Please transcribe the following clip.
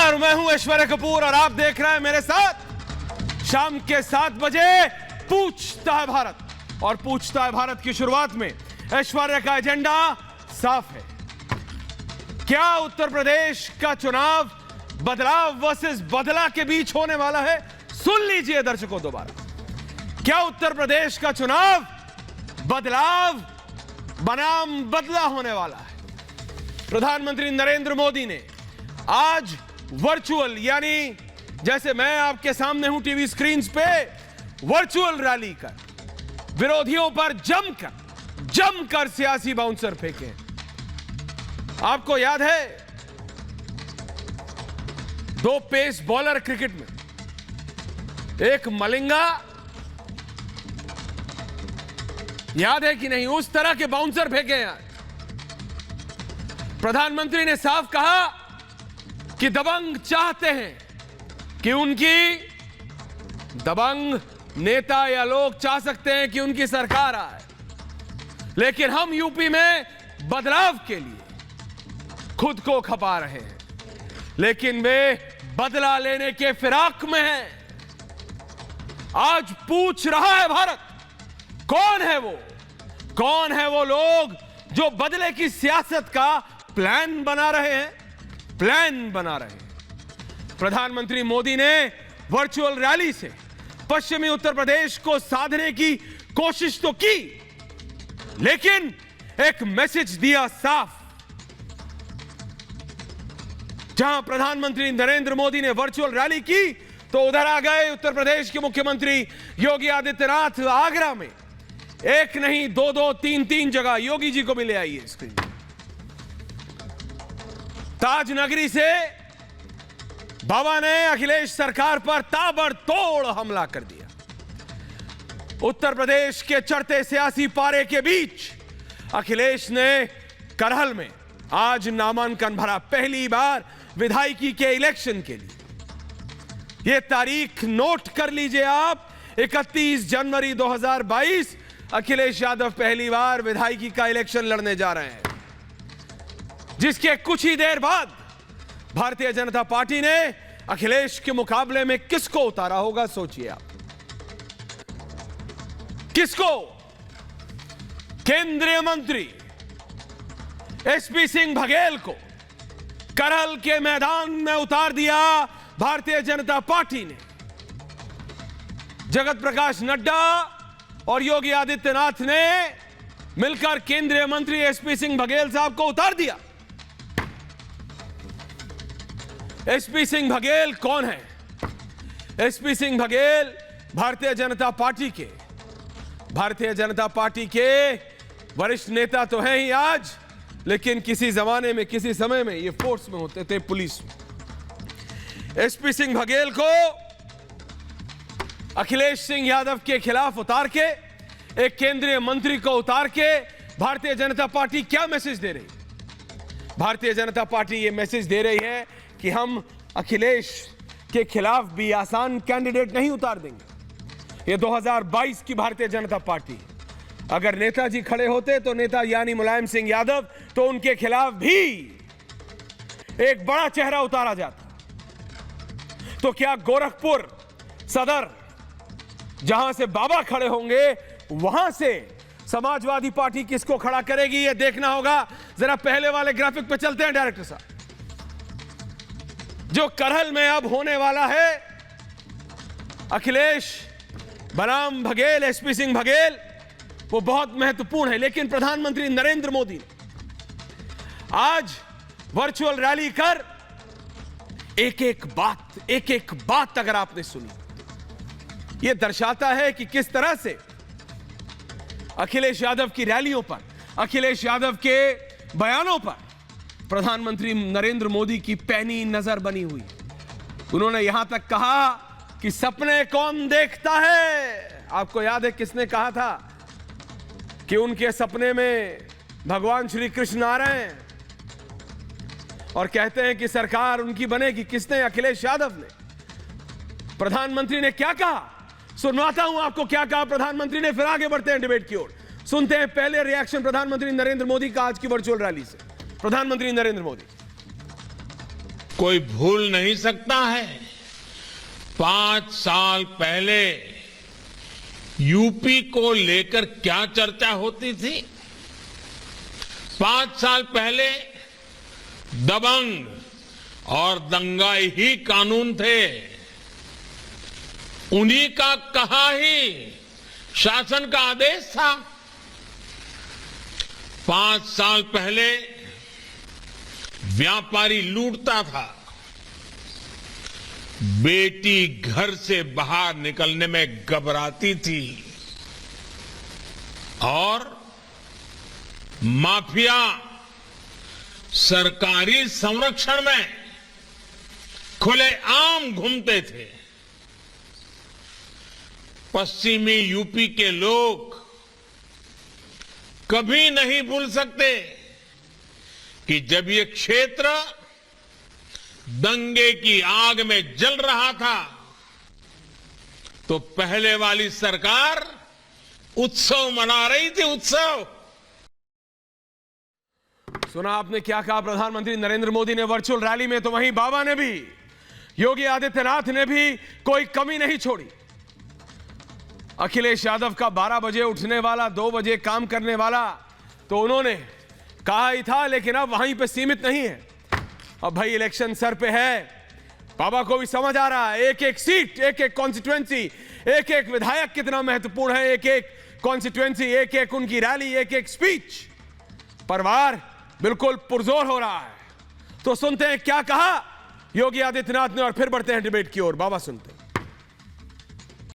नमस्कार, मैं हूं ऐश्वर्या कपूर और आप देख रहे हैं मेरे साथ शाम के 7 बजे पूछता है भारत। और पूछता है भारत की शुरुआत में ऐश्वर्या का एजेंडा साफ है। क्या उत्तर प्रदेश का चुनाव बदलाव वर्सेस बदला के बीच होने वाला है? सुन लीजिए दर्शकों दोबारा। क्या उत्तर प्रदेश का चुनाव बदलाव बनाम बदला होने वाला है? प्रधानमंत्री नरेंद्र मोदी ने आज वर्चुअल, यानी जैसे मैं आपके सामने हूं टीवी स्क्रीन पे, वर्चुअल रैली कर विरोधियों पर जमकर सियासी बाउंसर फेंके। आपको याद है 2 पेस बॉलर क्रिकेट में, एक मलिंगा, याद है कि नहीं? उस तरह के बाउंसर फेंके हैं। प्रधानमंत्री ने साफ कहा कि दबंग चाहते हैं कि उनकी दबंग नेता या लोग चाह सकते हैं कि उनकी सरकार आए, लेकिन हम यूपी में बदलाव के लिए खुद को खपा रहे हैं, लेकिन वे बदला लेने के फिराक में हैं। आज पूछ रहा है भारत, कौन है वो? कौन है वो लोग जो बदले की सियासत का प्लान बना रहे हैं? प्रधानमंत्री मोदी ने वर्चुअल रैली से पश्चिमी उत्तर प्रदेश को साधने की कोशिश तो की, लेकिन एक मैसेज दिया साफ। जहां प्रधानमंत्री नरेंद्र मोदी ने वर्चुअल रैली की तो उधर आ गए उत्तर प्रदेश के मुख्यमंत्री योगी आदित्यनाथ। आगरा में एक नहीं, 2-2, 3-3 जगह योगी जी को मिले। आइए स्क्रीन। ताज नगरी से बाबा ने अखिलेश सरकार पर ताबड़तोड़ हमला कर दिया। उत्तर प्रदेश के चढ़ते सियासी पारे के बीच अखिलेश ने करहल में आज नामांकन भरा, पहली बार विधायकी के इलेक्शन के लिए। यह तारीख नोट कर लीजिए आप, 31 जनवरी 2022 अखिलेश यादव पहली बार विधायकी का इलेक्शन लड़ने जा रहे हैं। जिसके कुछ ही देर बाद भारतीय जनता पार्टी ने अखिलेश के मुकाबले में किसको उतारा होगा? सोचिए आप, किसको? केंद्रीय मंत्री एसपी सिंह बघेल को करहल के मैदान में उतार दिया भारतीय जनता पार्टी ने। जगत प्रकाश नड्डा और योगी आदित्यनाथ ने मिलकर केंद्रीय मंत्री एसपी सिंह बघेल साहब को उतार दिया। एसपी सिंह बघेल कौन है? एसपी सिंह बघेल भारतीय जनता पार्टी के वरिष्ठ नेता तो हैं ही आज, लेकिन किसी जमाने में, किसी समय में ये फोर्स में होते थे, पुलिस में। एसपी सिंह बघेल को अखिलेश सिंह यादव के खिलाफ उतार के, एक केंद्रीय मंत्री को उतार के भारतीय जनता पार्टी क्या मैसेज दे रही? भारतीय जनता पार्टी ये मैसेज दे रही है कि हम अखिलेश के खिलाफ भी आसान कैंडिडेट नहीं उतार देंगे। ये 2022 की भारतीय जनता पार्टी। अगर नेताजी खड़े होते तो नेता यानी मुलायम सिंह यादव, तो उनके खिलाफ भी एक बड़ा चेहरा उतारा जाता। तो क्या गोरखपुर सदर, जहां से बाबा खड़े होंगे, वहां से समाजवादी पार्टी किसको खड़ा करेगी? यह देखना होगा। जरा पहले वाले ग्राफिक पे चलते हैं डायरेक्टर साहब। जो करहल में अब होने वाला है, अखिलेश बनाम बघेल, एसपी सिंह बघेल, वो बहुत महत्वपूर्ण है। लेकिन प्रधानमंत्री नरेंद्र मोदी ने आज वर्चुअल रैली कर एक एक बात अगर आपने सुनी, यह दर्शाता है कि किस तरह से अखिलेश यादव की रैलियों पर, अखिलेश यादव के बयानों पर प्रधानमंत्री नरेंद्र मोदी की पैनी नजर बनी हुई। उन्होंने यहां तक कहा कि सपने कौन देखता है? आपको याद है किसने कहा था कि उनके सपने में भगवान श्री कृष्ण आ रहे हैं और कहते हैं कि सरकार उनकी बनेगी। किसने? अखिलेश यादव ने। प्रधानमंत्री ने क्या कहा? सुनवाता हूं आपको क्या कहा प्रधानमंत्री ने, फिर आगे बढ़ते हैं डिबेट की ओर। सुनते हैं पहले रिएक्शन प्रधानमंत्री नरेंद्र मोदी का आज की वर्चुअल रैली से। प्रधानमंत्री नरेंद्र मोदी। कोई भूल नहीं सकता है 5 साल पहले यूपी को लेकर क्या चर्चा होती थी। 5 साल पहले दबंग और दंगाई ही कानून थे, उन्हीं का कहा ही शासन का आदेश था। 5 साल पहले व्यापारी लूटता था, बेटी घर से बाहर निकलने में घबराती थी और माफिया सरकारी संरक्षण में खुलेआम घूमते थे। पश्चिमी यूपी के लोग कभी नहीं भूल सकते कि जब ये क्षेत्र दंगे की आग में जल रहा था तो पहले वाली सरकार उत्सव मना रही थी, उत्सव। सुना आपने क्या कहा प्रधानमंत्री नरेंद्र मोदी ने वर्चुअल रैली में, तो वहीं बाबा ने भी, योगी आदित्यनाथ ने भी कोई कमी नहीं छोड़ी। अखिलेश यादव का 12 बजे उठने वाला, 2 बजे काम करने वाला, तो उन्होंने कहा ही था, लेकिन अब वहीं पे सीमित नहीं है। अब भाई इलेक्शन सर पे है, बाबा को भी समझ आ रहा है एक एक सीट, एक एक कॉन्स्टिट्यूएंसी, एक एक विधायक कितना महत्वपूर्ण है, एक एक कॉन्स्टिट्यूएंसी, एक एक उनकी रैली, एक एक स्पीच। परिवार बिल्कुल पुरजोर हो रहा है। तो सुनते हैं क्या कहा योगी आदित्यनाथ ने और फिर बढ़ते हैं डिबेट की ओर। बाबा सुनते हैं।